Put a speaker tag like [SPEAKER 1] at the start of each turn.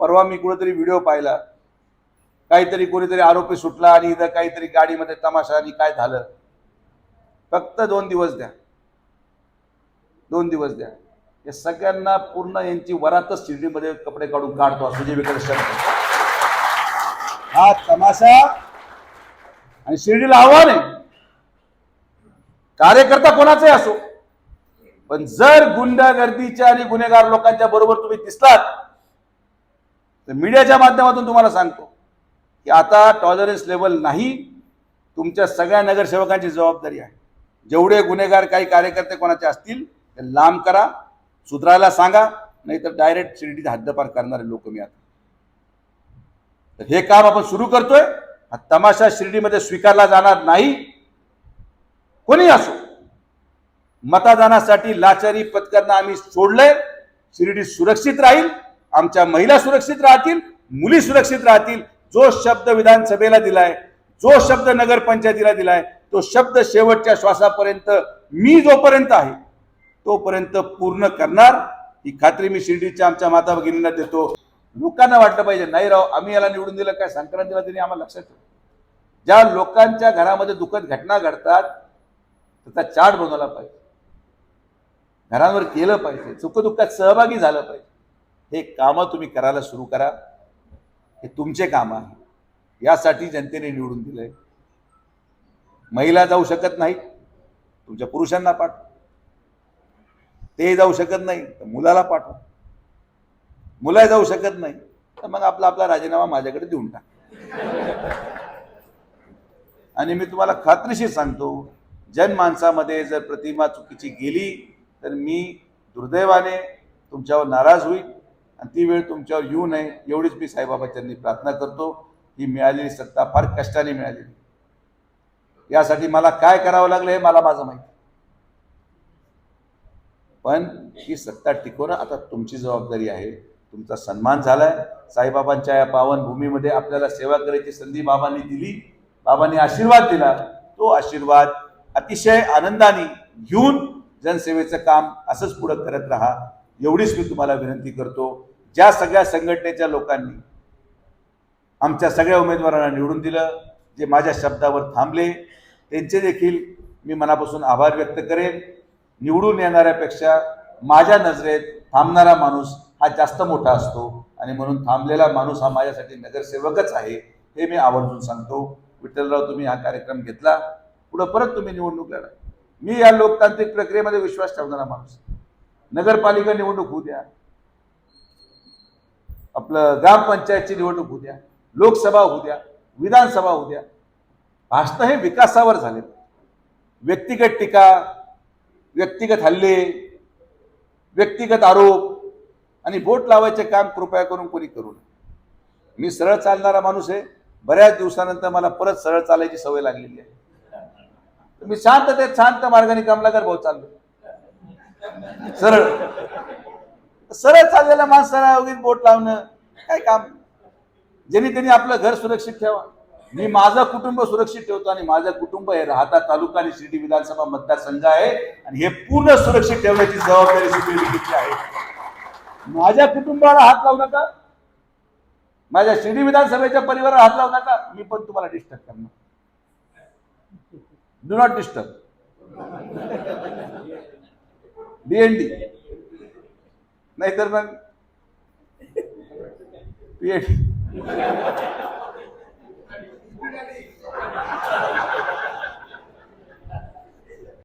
[SPEAKER 1] परवा मी कुठेतरी व्हिडिओ पाहिला, काहीतरी कोणीतरी आरोपी सुटला आणि इथं काहीतरी गाडीमध्ये तमाशा आणि काय झालं. फक्त 2 दिवस द्या, 2 दिवस द्या. या सगळ्यांना पूर्ण यांची वरातच शिर्डीमध्ये कपडे काढून काढतो सुजय विखे शब्द. हा तमाशा आणि शिर्डीला आव्हान आहे, कार्यकर्ता कोणाचाही असो, पण जर गुंडागर्दीच्या आणि गुन्हेगार लोकांच्या बरोबर तुम्ही दिसलात तर मीडियाच्या माध्यमातून तुम्हाला सांगतो की आता टॉलरन्स लेवल नाही. तुमच्या सगळ्या नगरसेवकांची जबाबदारी आहे. जेवढे गुन्हेगार काही कार्यकर्ते कोणाचे असतील ते लांब करा, सुधारायला सांगा, नाहीतर डायरेक्ट शिर्डीची हद्दपार करणारे लोक मी आता. तर हे काम आपण सुरू करतोय. हा तमाशा शिर्डीमध्ये स्वीकारला जाणार नाही. कोणी असो, मतदानासाठी लाचारी पत्करणं आम्ही सोडलंय. शिर्डी सुरक्षित राहील, आमच्या महिला सुरक्षित राहतील, मुली सुरक्षित राहतील. जो शब्द विधानसभेला दिलाय, जो शब्द नगरपंचायतीला दिलाय, तो शब्द शेवटच्या श्वासापर्यंत मी जोपर्यंत आहे तोपर्यंत पूर्ण करणार. ही खात्री मी शिर्डीच्या आमच्या माता भगिनींना देतो. लोकांना वाटलं पाहिजे नाही राव आम्ही याला निवडून दिलं काय, संक्रांतीला त्यांनी आम्हाला लक्षात ठेव. ज्या लोकांच्या घरामध्ये दुःखद घटना घडतात त्याचा चार्ट बनवला पाहिजे, घरांवर केलं पाहिजे, सुखदुःखात सहभागी झालं पाहिजे. हे कामं तुम्ही करायला सुरू करा. हे तुमचे काम आहे, यासाठी जनतेने निवडून दिलंय. महिला जाऊ शकत नाही, तुमच्या पुरुषांना पाठवा. ते जाऊ शकत नाही तर मुलाला पाठवा. मुलं जाऊ शकत नाही तर मग आपला राजीनामा माझ्याकडे देऊन टाक. आणि मी तुम्हाला खात्रीशीर सांगतो, जनमानसामध्ये जर प्रतिमा चुकीची गेली तर मी दुर्दैवाने तुमच्यावर नाराज होईल आणि ती वेळ तुमच्यावर येऊ नये एवढीच मी साईबाबांनी प्रार्थना करतो. ही मिळालेली सत्ता फार कष्टाने मिळालेली, यासाठी मला काय करावं लागलं हे मला माझं माहिती. पण ही सत्ता टिकवणं आता तुमची जबाबदारी आहे. तुमचा सन्मान झालाय. साईबाबांच्या या पावन भूमीमध्ये आपल्याला सेवा करायची संधी बाबांनी दिली, बाबांनी आशीर्वाद दिला. तो आशीर्वाद अतिशय आनंदाने घेऊन जनसेवेचं काम असंच पुढे करत राहा, एवढीच मी तुम्हाला विनंती करतो. ज्या सगळ्या संघटनेच्या लोकांनी आमच्या सगळ्या उमेदवारांना निवडून दिलं, जे माझ्या शब्दावर थांबले, त्यांचे देखील मी मनापासून आभार व्यक्त करेन. निवडून येणाऱ्यापेक्षा माझ्या नजरेत थांबणारा माणूस हा जास्त मोठा असतो आणि म्हणून थांबलेला माणूस हा माझ्यासाठी नगरसेवकच आहे, हे मी आवर्जून सांगतो. विठ्ठलराव, तुम्ही हा कार्यक्रम घेतला, पुढे परत तुम्ही निवडणूक लढा. मी या लोकतांत्रिक प्रक्रियेमध्ये विश्वास ठेवणारा माणूस. नगरपालिका निवडणूक होऊ द्या, आपलं ग्रामपंचायतची निवडणूक होऊ द्या, लोकसभा होऊ द्या, विधानसभा होऊ द्या, भाषण हे विकासावर झाले. व्यक्तिगत टीका, व्यक्तिगत हल्ले, व्यक्तिगत आरोप आणि बोट लावायचे काम कृपया करून कोणी करू नये. मी सरळ चालणारा माणूस आहे. बऱ्याच दिवसानंतर मला परत सरळ चालायची सवय लागलेली आहे. मी शांत मार्गाने कमलाकर भाऊ चाललो. सरळ सरळ चाललेल्या माणसाला उगीच बोट लावणं काय काम. ज्यांनी त्यांनी आपलं घर सुरक्षित ठेवा. मी माझं कुटुंब सुरक्षित ठेवतो आणि माझं कुटुंब हे राहता तालुका आणि शिर्डी विधानसभा मतदारसंघ आहे आणि हे पूर्ण सुरक्षित ठेवण्याची जबाबदारी सुद्धा घेतली आहे. माझ्या कुटुंबाला हात लावू नका, माझ्या शिर्डी विधानसभेच्या परिवाराला हात लावू नका. मी पण तुम्हाला डिस्टर्ब करणार. Do not disturb. DND नाहीतर मग PhD.